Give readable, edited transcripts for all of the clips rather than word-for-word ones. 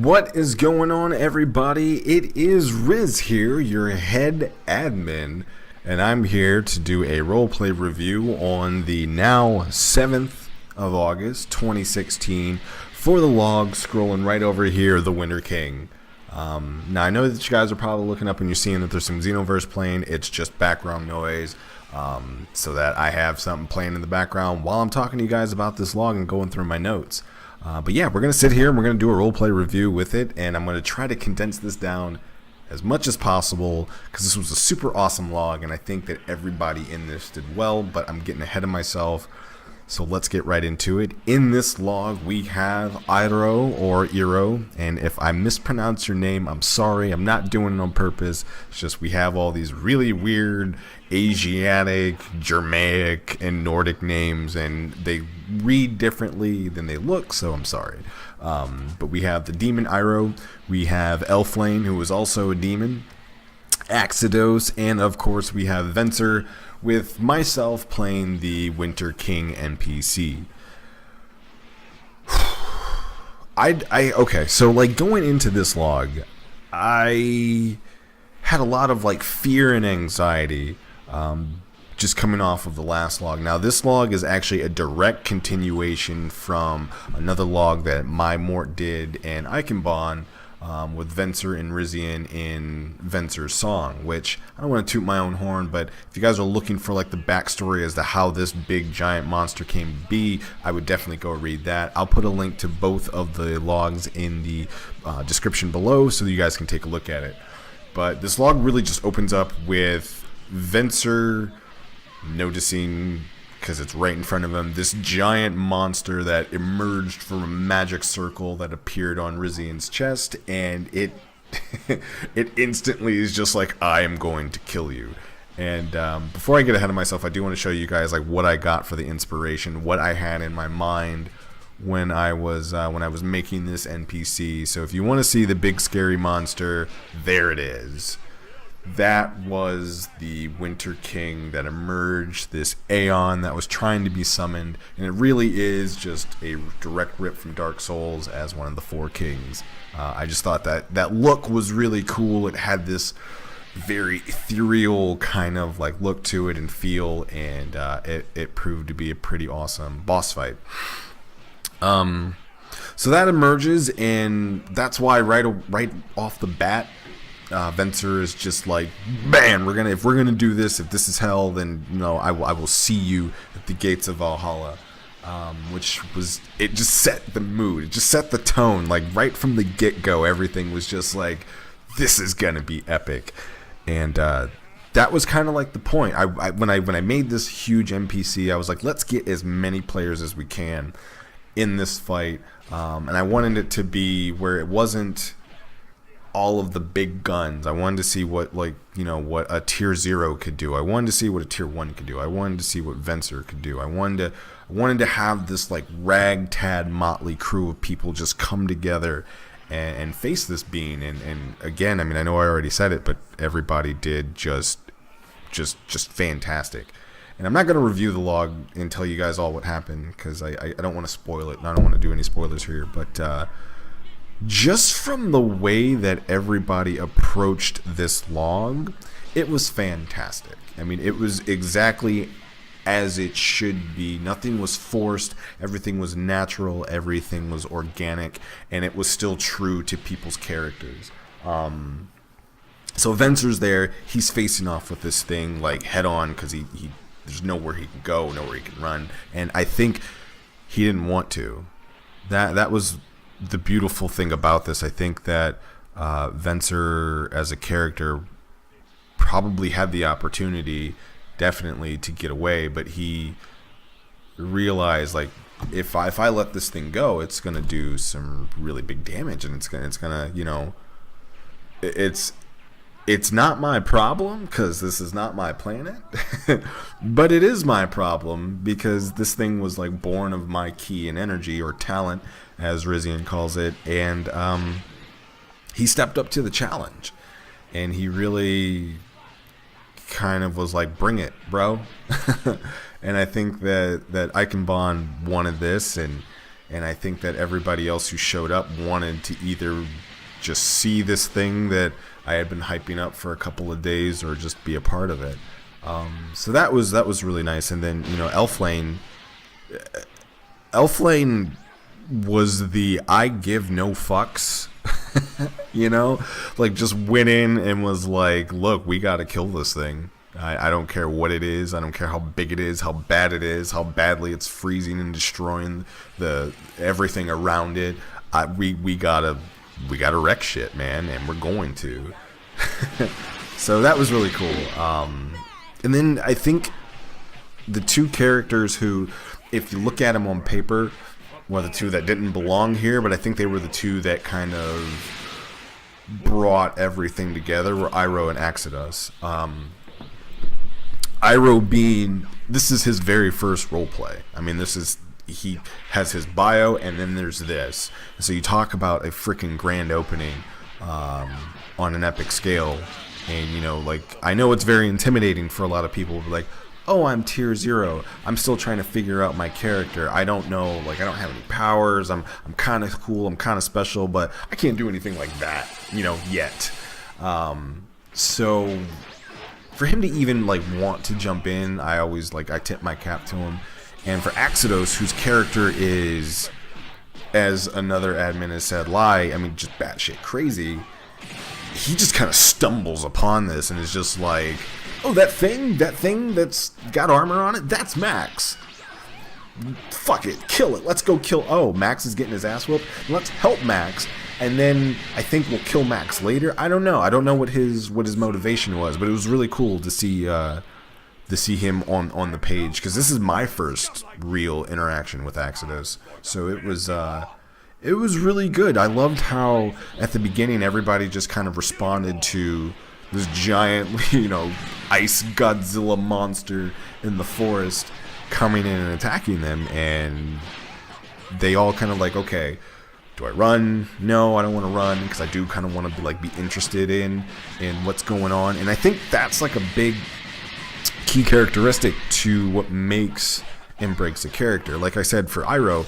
What is going on, everybody? It is Riz here, your head admin, and I'm here to do a roleplay review on the now 7th of August, 2016, for the log, scrolling right over here, the Winter King. Now, I know that you guys are probably looking up and you're seeing that there's some Xenoverse playing. It's just background noise, so that I have something playing in the background while I'm talking to you guys about this log and going through my notes. But yeah, we're going to sit here and we're going to do a roleplay review with it, and I'm going to try to condense this down as much as possible because this was a super awesome log, and I think that everybody in this did well, but I'm getting ahead of myself. So let's get right into it. In this log, we have Iro, and if I mispronounce your name, I'm sorry. I'm not doing it on purpose. It's just we have all these really weird Asiatic, Germanic, and Nordic names, and they read differently than they look, so I'm sorry. But we have the demon Iro, we have Elflane, who is also a demon, Axidos, and of course we have Vencer, with myself playing the Winter King NPC. Okay, so like going into this log, I had a lot of like fear and anxiety, just coming off of the last log. Now this log is actually a direct continuation from another log that my Mort did and Eichenbahn, with Vencer and Rizian in Vencer's song, which I don't want to toot my own horn, but if you guys are looking for like the backstory as to how this big giant monster came to be, I would definitely go read that. I'll put a link to both of the logs in the description below so that you guys can take a look at it. But this log really just opens up with Vencer noticing, because it's right in front of him, this giant monster that emerged from a magic circle that appeared on Rizian's chest, and it it instantly is just like, I am going to kill you. And before I get ahead of myself, I do want to show you guys like what I got for the inspiration, what I had in my mind when I was making this NPC. So if you want to see the big scary monster, there it is. That was the Winter King that emerged, this Aeon that was trying to be summoned, and it really is just a direct rip from Dark Souls as one of the four kings. I just thought that look was really cool. It had this very ethereal kind of like look to it and feel, and it proved to be a pretty awesome boss fight. So that emerges, and that's why right off the bat, Vencer is just like, bam, if we're gonna do this, if this is hell, then I will see you at the gates of Valhalla. Which was, it just set the mood, it just set the tone, like right from the get-go. Everything was just like, this is gonna be epic. And that was kind of like the point. When I made this huge NPC, I was like, let's get as many players as we can in this fight, and I wanted it to be where it wasn't all of the big guns. I wanted to see what what a tier 0 could do. I wanted to see what a tier 1 could do. I wanted to see what Vencer could do. I wanted to have this like ragtag motley crew of people just come together and face this being. And again, I mean, I know I already said it, but everybody did just fantastic. And I'm not going to review the log and tell you guys all what happened, because I don't want to spoil it, and I don't want to do any spoilers here, but just from the way that everybody approached this log, it was fantastic. I mean, it was exactly as it should be. Nothing was forced. Everything was natural. Everything was organic, and it was still true to people's characters. So Vencer's there. He's facing off with this thing like head on, because he there's nowhere he can go, nowhere he can run, and I think he didn't want to. That was the beautiful thing about this. I think that Vencer as a character probably had the opportunity, definitely, to get away, but he realized, like, if I let this thing go, it's gonna do some really big damage, and it's gonna it's not my problem, because this is not my planet, but it is my problem because this thing was like born of my ki and energy, or talent, as Rizian calls it, and he stepped up to the challenge, and he really kind of was like, bring it, bro. And I think that Eichenbahn wanted this, and and I think that everybody else who showed up wanted to either just see this thing that I had been hyping up for a couple of days, or just be a part of it. So that was really nice. And then, you know, Elflane was the I give no fucks, you know, like just went in and was like, look, we got to kill this thing. I don't care what it is. I don't care how big it is, how bad it is, how badly it's freezing and destroying everything around it. We gotta wreck shit, man, and we're going to. So that was really cool. And then I think the two characters who, if you look at them on paper, were the two that didn't belong here, but I think they were the two that kind of brought everything together, were Iroh and Exodus. Iroh being, this is his very first role play. I mean, he has his bio, and then there's this. So you talk about a freaking grand opening on an epic scale, and, you know, like, I know it's very intimidating for a lot of people, like, oh, I'm tier 0. I'm still trying to figure out my character. I don't know, like, I don't have any powers. I'm kind of cool. I'm kind of special, but I can't do anything like that, you know, yet. So for him to even, like, want to jump in, I always, like, I tip my cap to him. And for Exodus, whose character is, as another admin has said, I mean, just batshit crazy, he just kind of stumbles upon this and is just like, oh, that thing that's got armor on it, that's Max. Fuck it, kill it. Let's go kill. Oh, Max is getting his ass whooped. Let's help Max, and then I think we'll kill Max later. I don't know. I don't know what his motivation was, but it was really cool to see him on the page, because this is my first real interaction with Exodus. So it was really good. I loved how at the beginning everybody just kind of responded to this giant, you know, ice Godzilla monster in the forest coming in and attacking them, and they all kind of like, okay, do I run? No, I don't want to run, because I do kind of want to be interested in what's going on. And I think that's like a big key characteristic to what makes and breaks a character. Like I said, for Iroh,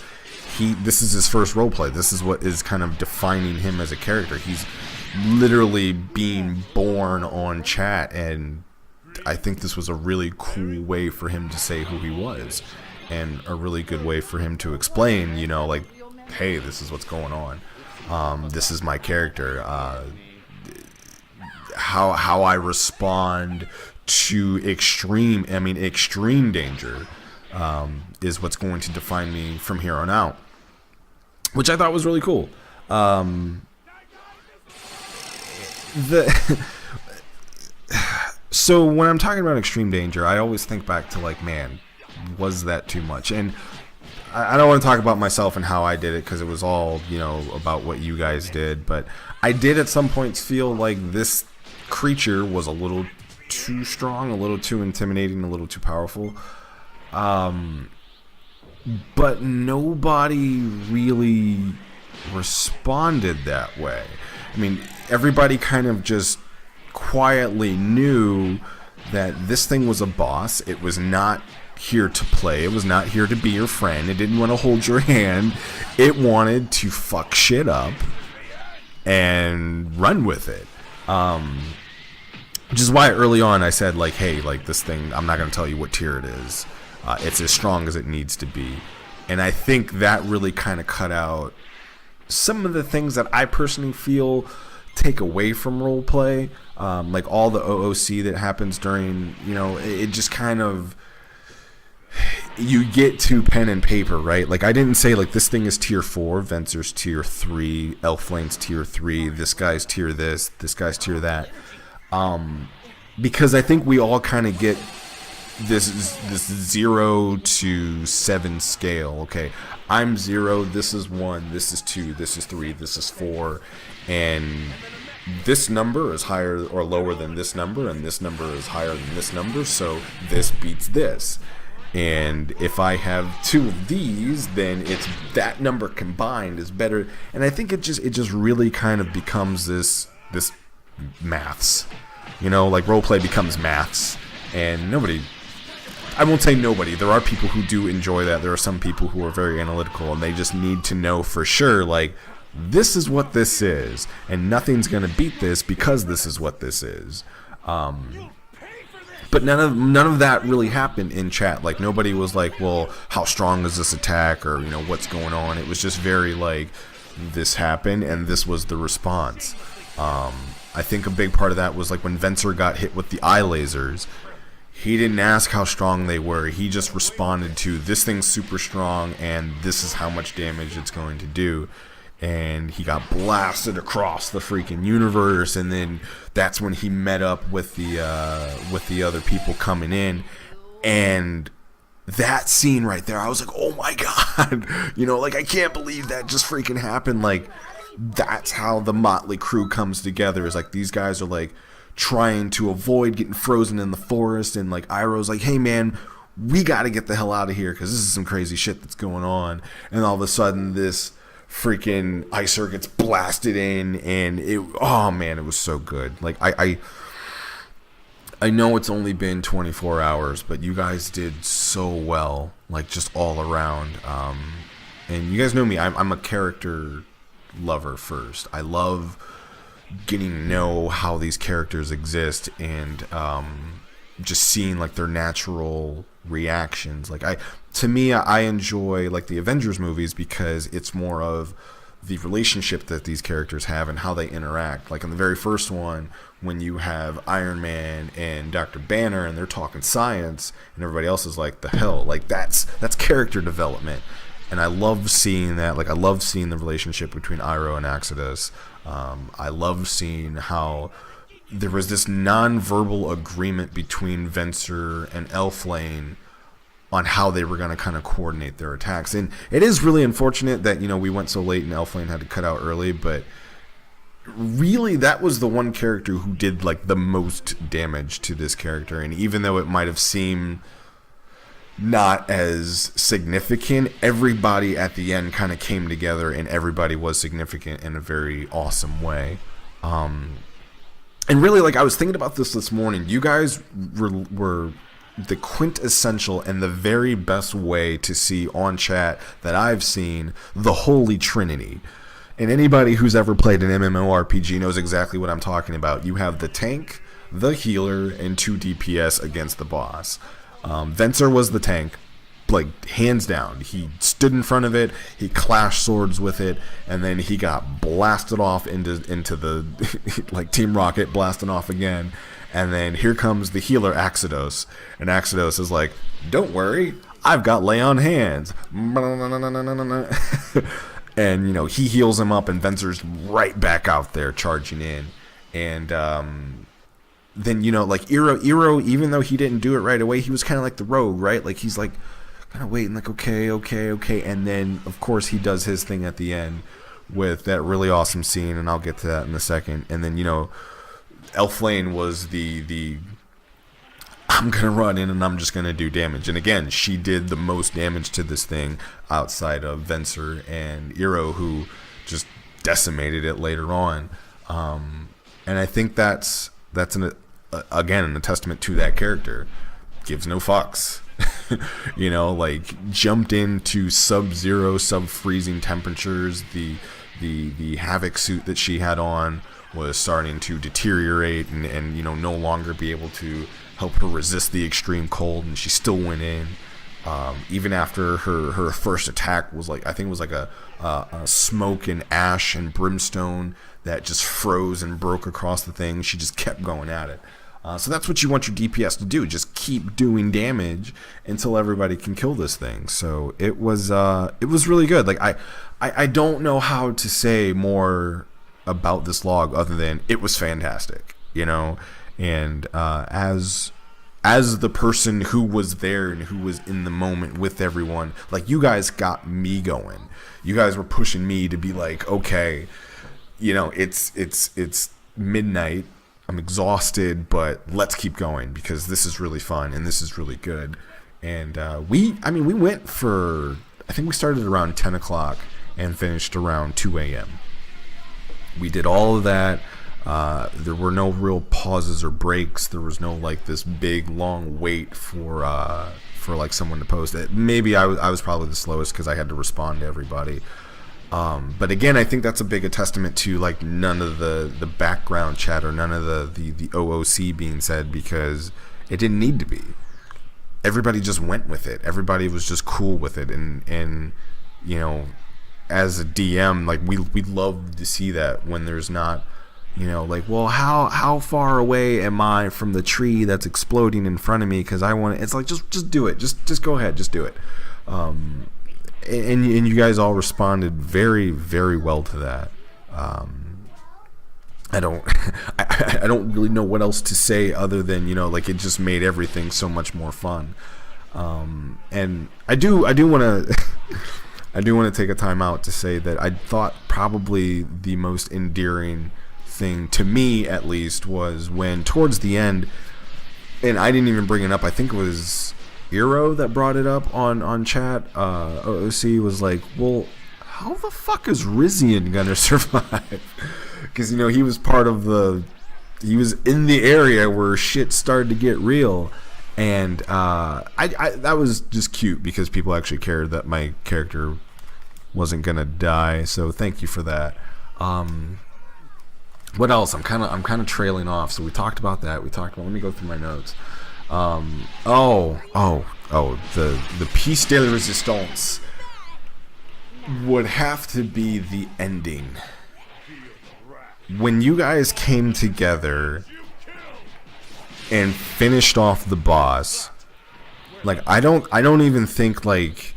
this is his first roleplay. This is what is kind of defining him as a character. He's literally being born on chat, and I think this was a really cool way for him to say who he was, and a really good way for him to explain, you know, like, hey, this is what's going on. This is my character. How I respond to extreme danger is what's going to define me from here on out, which I thought was really cool. So when I'm talking about extreme danger, I always think back to, like, man, was that too much? And I don't want to talk about myself and how I did it, because it was all, you know, about what you guys did, but I did at some points feel like this creature was a little too strong, a little too intimidating, a little too powerful. But nobody really responded that way. I mean, everybody kind of just quietly knew that this thing was a boss. It was not here to play. It was not here to be your friend. It didn't want to hold your hand. It wanted to fuck shit up and run with it. Which is why early on I said, like, hey, like, this thing, I'm not going to tell you what tier it is. It's as strong as it needs to be. And I think that really kind of cut out some of the things that I personally feel take away from roleplay. Like all the OOC that happens during, you know, it just kind of, you get to pen and paper, right? Like, I didn't say, like, this thing is tier 4, Vencer's tier 3, Elflane's tier 3, this guy's tier this guy's tier that. Because I think we all kind of get this 0 to 7 scale. Okay, I'm 0, this is 1, this is 2, this is 3, this is 4, and this number is higher or lower than this number, and this number is higher than this number, so this beats this. And if I have 2 of these, then it's that number combined is better. And I think it just really kind of becomes this maths, you know, like roleplay becomes maths, and nobody, I won't say nobody. There are people who do enjoy that. There are some people who are very analytical, and they just need to know for sure, like, this is what this is, and nothing's going to beat this because this is what this is. But none of that really happened in chat. Like, nobody was like, well, how strong is this attack, or, you know, what's going on? It was just very like, this happened, and this was the response. I think a big part of that was like when Vencer got hit with the eye lasers. He didn't ask how strong they were. He just responded to, this thing's super strong, and this is how much damage it's going to do. And he got blasted across the freaking universe, and then that's when he met up with the other people coming in. And that scene right there, I was like, oh my god, you know, like, I can't believe that just freaking happened. Like, that's how the Motley Crew comes together, is like, these guys are like trying to avoid getting frozen in the forest, and like Iroh's like, hey man, we gotta get the hell out of here because this is some crazy shit that's going on. And all of a sudden this freaking Icer gets blasted in, and oh man, it was so good. Like, I know it's only been 24 hours, but you guys did so well, like, just all around. And you guys know me, I'm a character lover first. I love getting to know how these characters exist, and just seeing like their natural reactions. Like, to me, I enjoy like the Avengers movies because it's more of the relationship that these characters have and how they interact. Like in the very first one, when you have Iron Man and Dr. Banner and they're talking science, and everybody else is like, the hell, like that's character development. And I love seeing that. Like, I love seeing the relationship between Iroh and Exodus. I love seeing how there was this non-verbal agreement between Vencer and Elflane on how they were going to kind of coordinate their attacks. And it is really unfortunate that, you know, we went so late and Elflane had to cut out early, but really that was the one character who did like the most damage to this character. And even though it might have seemed not as significant, everybody at the end kind of came together, and everybody was significant in a very awesome way. And really, like, I was thinking about this morning. You guys were the quintessential and the very best way to see on chat that I've seen the Holy Trinity. And anybody who's ever played an MMORPG knows exactly what I'm talking about. You have the tank, the healer, and 2 DPS against the boss. Vencer was the tank, like, hands down. He stood in front of it, he clashed swords with it, and then he got blasted off into the like Team Rocket blasting off again. And then here comes the healer Exodus, and Exodus is like, don't worry, I've got lay on hands. And, you know, he heals him up, and Vencer's right back out there charging in. And then, you know, like Iroh, even though he didn't do it right away, he was kind of like the rogue, right? Like, he's like kind of waiting, like, okay. And then, of course, he does his thing at the end with that really awesome scene, and I'll get to that in a second. And then, you know, Elflane was the I'm going to run in and I'm just going to do damage. And again, she did the most damage to this thing outside of Vencer and Iroh, who just decimated it later on. And I think that's again a testament to that character. Gives no fucks. You know, like, jumped into sub-zero, sub-freezing temperatures. The Havoc suit that she had on was starting to deteriorate and you know, no longer be able to help her resist the extreme cold, and she still went in. Even after her first attack was like, I think it was like a smoke and ash and brimstone that just froze and broke across the thing, she just kept going at it. So that's what you want your DPS to do, just keep doing damage until everybody can kill this thing. So it was really good. Like, I don't know how to say more about this log other than it was fantastic, you know. And as the person who was there and who was in the moment with everyone, like, you guys got me going. You guys were pushing me to be like, okay, you know, it's midnight, I'm exhausted, but let's keep going because this is really fun and this is really good. And we went for, I think we started around 10 o'clock and finished around 2 a.m. We did all of that. There were no real pauses or breaks. There was no like this big long wait for like someone to post it. Maybe I was probably the slowest because I had to respond to everybody. But again, I think that's a big testament to like none of the background chatter, none of the OOC being said, because it didn't need to be. Everybody just went with it. Everybody was just cool with it, and you know, as a DM, like we love to see that when there's not, you know, like, well, how far away am I from the tree that's exploding in front of me? Because I want it. It's like just do it. Just go ahead. Just do it. And you guys all responded very, very well to that. I don't I don't really know what else to say other than, you know, like, it just made everything so much more fun. And I do want to I do want to take a time out to say that I thought probably the most endearing thing to me, at least, was when towards the end, and I didn't even bring it up, I think it was Eero that brought it up on chat. OC was like, well, how the fuck is Rizian gonna survive? Because, you know, he was he was in the area where shit started to get real, and I that was just cute because people actually cared that my character wasn't gonna die. So thank you for that. What else? I'm kind of trailing off. So we talked about that. Let me go through my notes. The piece de la resistance would have to be the ending. When you guys came together and finished off the boss, like, I don't even think like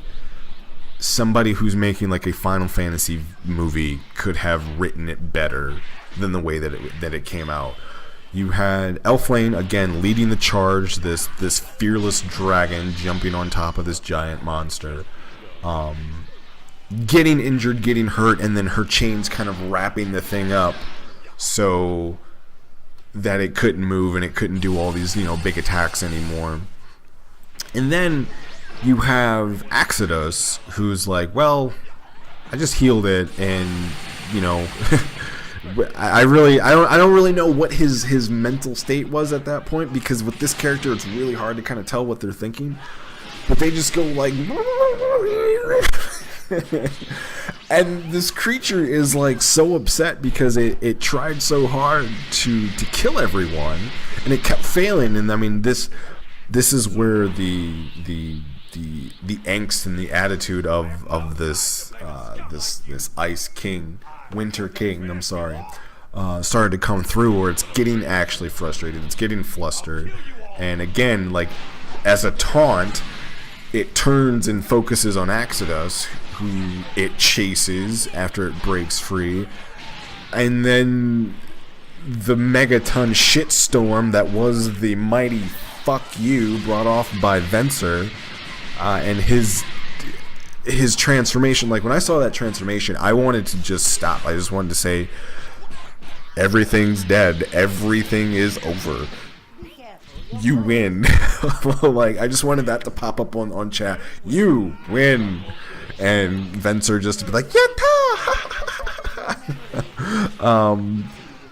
somebody who's making like a Final Fantasy movie could have written it better than the way that it came out. You had Elflane again leading the charge, this fearless dragon jumping on top of this giant monster, getting injured, getting hurt, and then her chains kind of wrapping the thing up so that it couldn't move and it couldn't do all these, you know, big attacks anymore. And then you have Axedos, who's like, well, I just healed it, and, you know, I don't really know what his mental state was at that point, because with this character it's really hard to kind of tell what they're thinking. But they just go like and this creature is like so upset because it tried so hard to kill everyone, and it kept failing. And I mean, this is where the angst and the attitude of this Ice King, Winter King, I'm sorry, started to come through, where it's getting actually frustrated, it's getting flustered, and again, like, as a taunt, it turns and focuses on Axedos, who it chases after it breaks free, and then the megaton shitstorm that was the mighty fuck you brought off by Vencer, and his transformation. Like, when I saw that transformation, I wanted to just stop. I just wanted to say, everything's dead, everything is over, you win. Like, I just wanted that to pop up on chat, you win, and Vencer just to be like, yatta!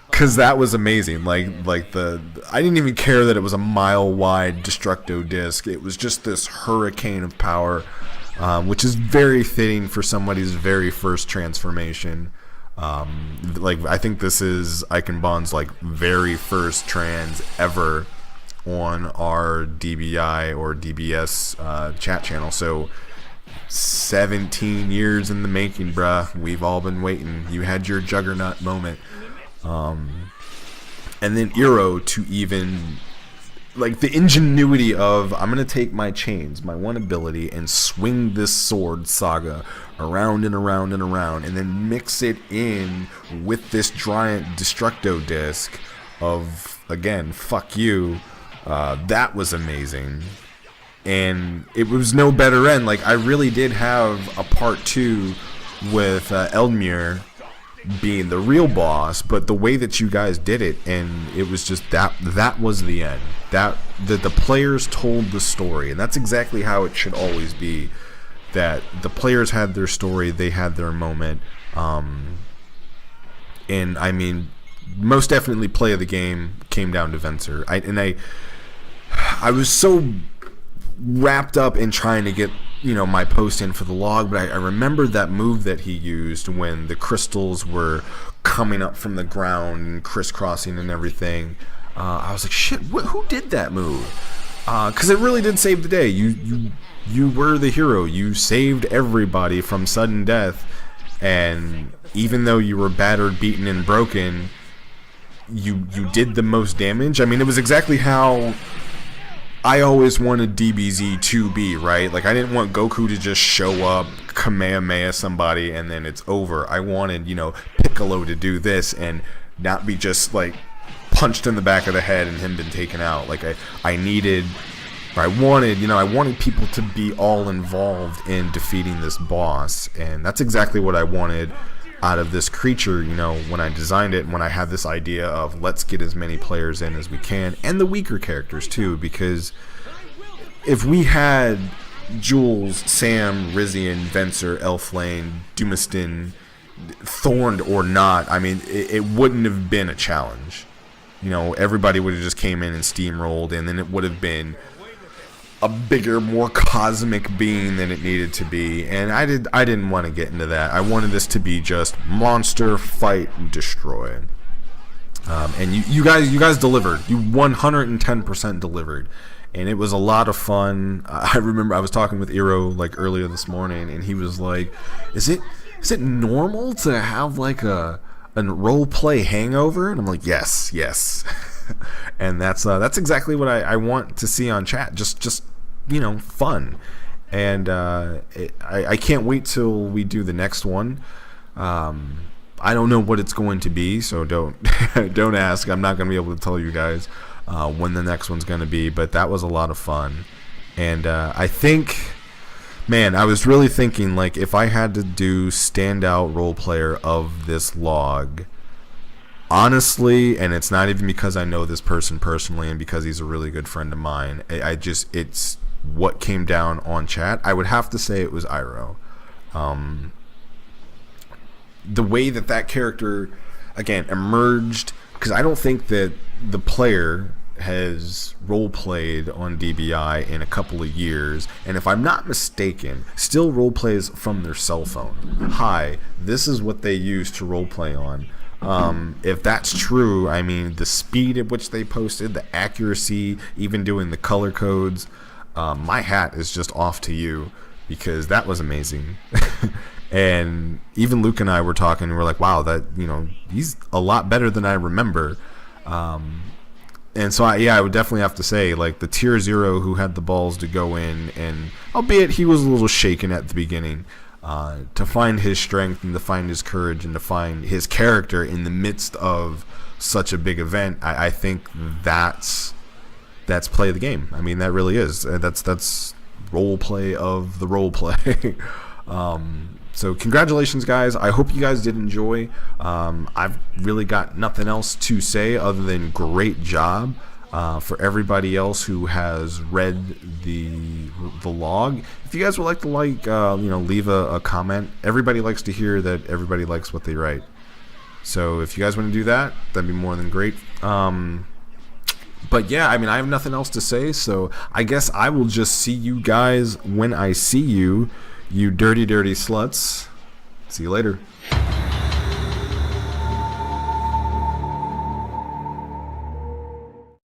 Because that was amazing. Like I didn't even care that it was a mile wide Destructo disc. It was just this hurricane of power, which is very fitting for somebody's very first transformation. Like, I think this is Eichenbahn's like very first trans ever on our DBI or DBS chat channel. So 17 years in the making, bruh. We've all been waiting. You had your juggernaut moment. And then Eero to even, like, the ingenuity of, I'm going to take my chains, my one ability, and swing this sword saga around and around and around, and then mix it in with this giant Destructo disc of, again, fuck you. That was amazing. And it was no better end. Like, I really did have a part 2 with Eldmir being the real boss, but the way that you guys did it, and it was just that was the end. That the players told the story, and that's exactly how it should always be. That the players had their story, they had their moment, and I mean, most definitely play of the game came down to Vencer. I was so wrapped up in trying to get my post in for the log, but I remembered that move that he used when the crystals were coming up from the ground and crisscrossing and everything. I was like, shit, who did that move? Because it really did save the day. You were the hero. You saved everybody from sudden death, and even though you were battered, beaten, and broken, you did the most damage. I mean, it was exactly how I always wanted DBZ to be, right? Like, I didn't want Goku to just show up, Kamehameha somebody, and then it's over. I wanted, Piccolo to do this and not be just, like, punched in the back of the head and him been taken out. Like, I wanted people to be all involved in defeating this boss, and that's exactly what I wanted out of this creature, when I designed it, and when I had this idea of let's get as many players in as we can, and the weaker characters too, because if we had Jules, Sam, Rizian, Vencer, Elflane, Dumastin, Thorned or not, I mean, it wouldn't have been a challenge. Everybody would have just came in and steamrolled, and then it would have been a bigger, more cosmic being than it needed to be, and I didn't want to get into that. I wanted this to be just monster, fight, and destroy. And you guys delivered. You 110% delivered, and it was a lot of fun. I remember I was talking with Iro like earlier this morning, and he was like, "Is it normal to have like a role play hangover?" And I'm like, yes. And that's exactly what I want to see on chat. Just fun. And I can't wait till we do the next one. I don't know what it's going to be, so don't don't ask. I'm not going to be able to tell you guys when the next one's going to be, but that was a lot of fun. And I think, man, I was really thinking, like, if I had to do standout role player of this log, honestly, and it's not even because I know this person personally and because he's a really good friend of mine, it's what came down on chat. I would have to say it was Iro. The way that character, again, emerged, because I don't think that the player has role played on DBI in a couple of years, and if I'm not mistaken, still role plays from their cell phone. Hi, this is what they use to role play on. If that's true, I mean, the speed at which they posted, the accuracy, even doing the color codes, my hat is just off to you, because that was amazing. And even Luke and I were talking, and we're like, wow, that, he's a lot better than I remember. And so I would definitely have to say, like, the tier 0 who had the balls to go in, and albeit he was a little shaken at the beginning, to find his strength and to find his courage and to find his character in the midst of such a big event, I think that's play of the game. I mean, that really is. That's role play of the role play. So congratulations, guys. I hope you guys did enjoy. I've really got nothing else to say other than great job. For everybody else who has read the log, if you guys would like to leave a comment. Everybody likes to hear that everybody likes what they write. So if you guys want to do that, that'd be more than great. But yeah, I mean, I have nothing else to say, so I guess I will just see you guys when I see you, you dirty, dirty sluts. See you later.